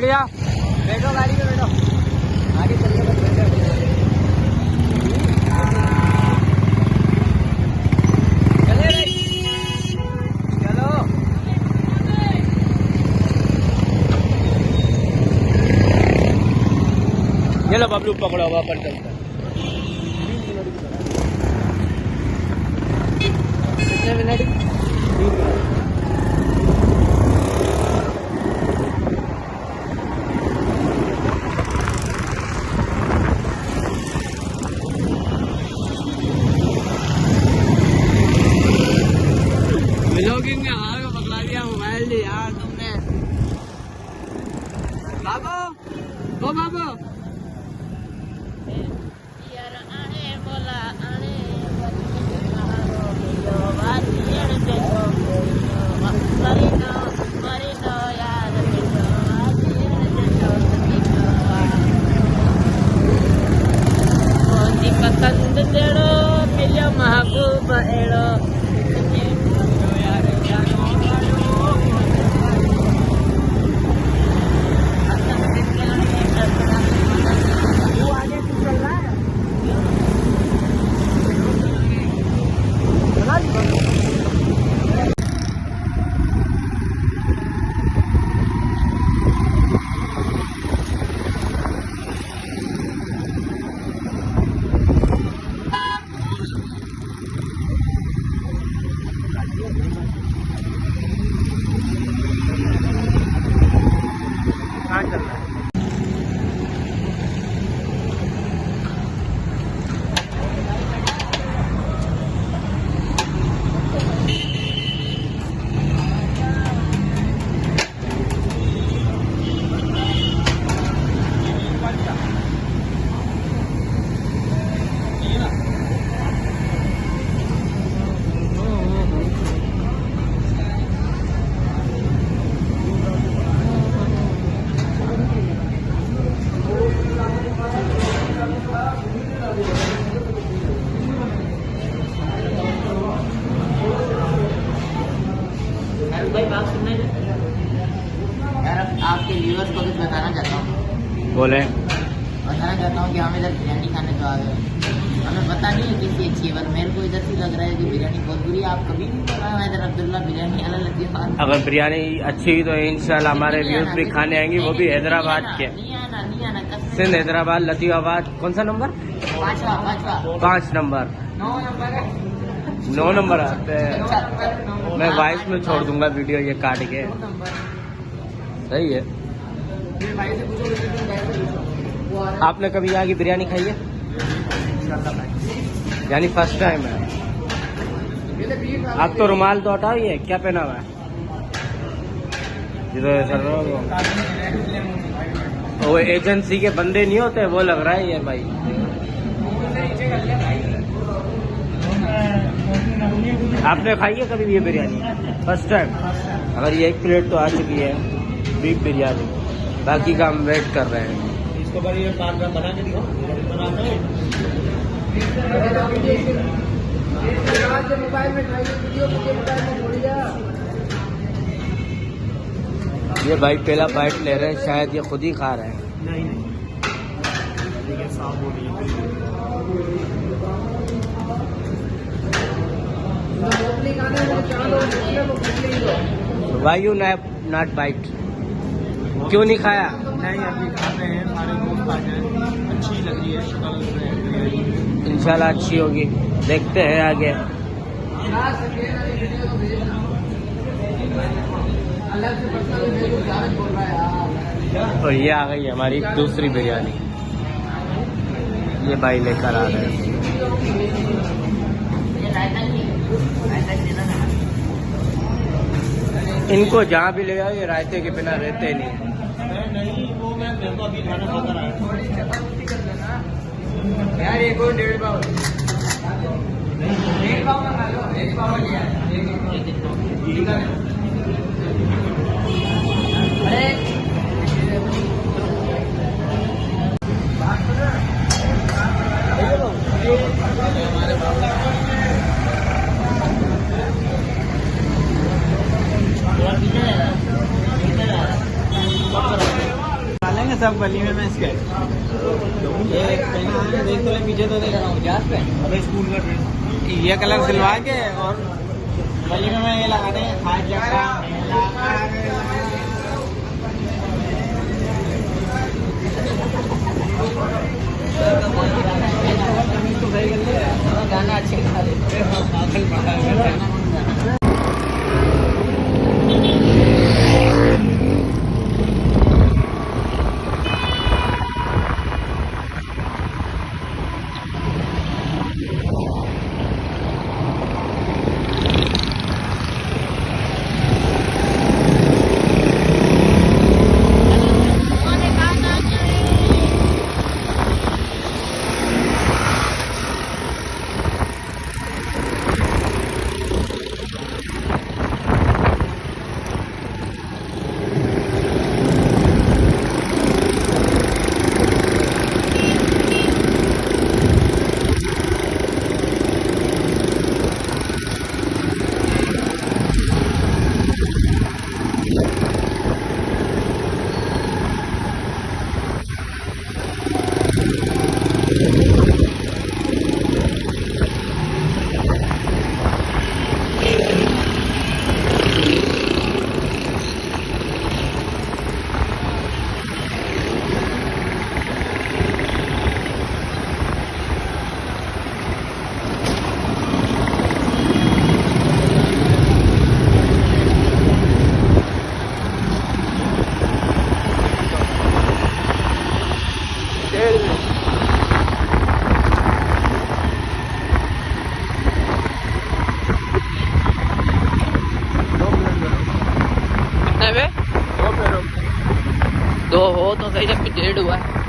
बैठ गया, बैठो गाड़ी में बैठो, आगे चलिए बस बैठो। चले भाई चलो। ये लो बबलू पकड़ो, वहाँ पर चलता है। कितने मिनट? 3 मिनट। व्लॉगिंग में आगे पकड़ा दिया मोबाइल ले यार तुमने। बाबू, ओ बाबू, महबूब एड़ो कहाँ चल रहा है? भाई बात सुनने यार, आपके व्यूअर्स को कुछ बताना चाहता हूँ। बोले, बताना चाहता हूँ कि हम इधर बिरयानी खाने तो आ गए। हमें पता नहीं है किसी अच्छी है, बस मेरे को इधर से लग रहा है कि बिरयानी बहुत बुरी है। आप कभी नहीं बनाया इधर अब्दुल्ला बिरयानी अलग लगती है। अगर बिरयानी अच्छी हुई तो इंशाल्लाह हमारे व्यूअर्स भी खाने आएंगे, वो भी हैदराबाद के। नहीं आना सिंध, हैदराबाद, लतीफाबाद। कौन सा नंबर? 5 नंबर। 9 नंबर आते हैं। मैं वॉइस में छोड़ दूंगा वीडियो ये काट के। सही है। आपने कभी यहाँ की बिरयानी खाई है? यानी फर्स्ट टाइम है। आप तो रुमाल तो हटाओ, ये क्या पहना हुआ है? वो एजेंसी के बंदे नहीं होते, वो लग रहा है ये भाई। आपने खाई है कभी ये बिरयानी? First time. अगर ये 1 प्लेट तो आ चुकी है बीफ बिरयानी, बाकी का हम वेट कर रहे हैं। इसको पर ये 5 ग्राम बना के दिखाओ। ये भाई पहला बाइट ले रहे हैं, शायद ये खुद ही खा रहे हैं। नहीं वाई यू नॉट बाइट? क्यों नहीं खाया? नहीं, अभी खाते हैं, सारे दोस्त आ गए। अच्छी लग रही है शक्ल, इंशाल्लाह अच्छी होगी, देखते हैं आगे। और ये आ गई हमारी दूसरी बिरयानी, ये भाई लेकर आ रहे हैं। इनको जहाँ भी ले जाओ ये रायते के बिना रहते नहीं। नहीं वो मैं तो अभी खाना खाकर आया यार। एक और 1.5 पाव, 1 पाव में खा लो, 1 पाव लिया सब गली में मैं इसके ये पहना है, देख तो ले पीछे तो देख रहा हूँ जहाज पे। अबे स्कूल का ड्रेस ये कलर सिलवा के और गली में मैं ये लगा दें आज जगह गाना अच्छे गा देते दो हो तो सही, जब डेढ़ हुआ है।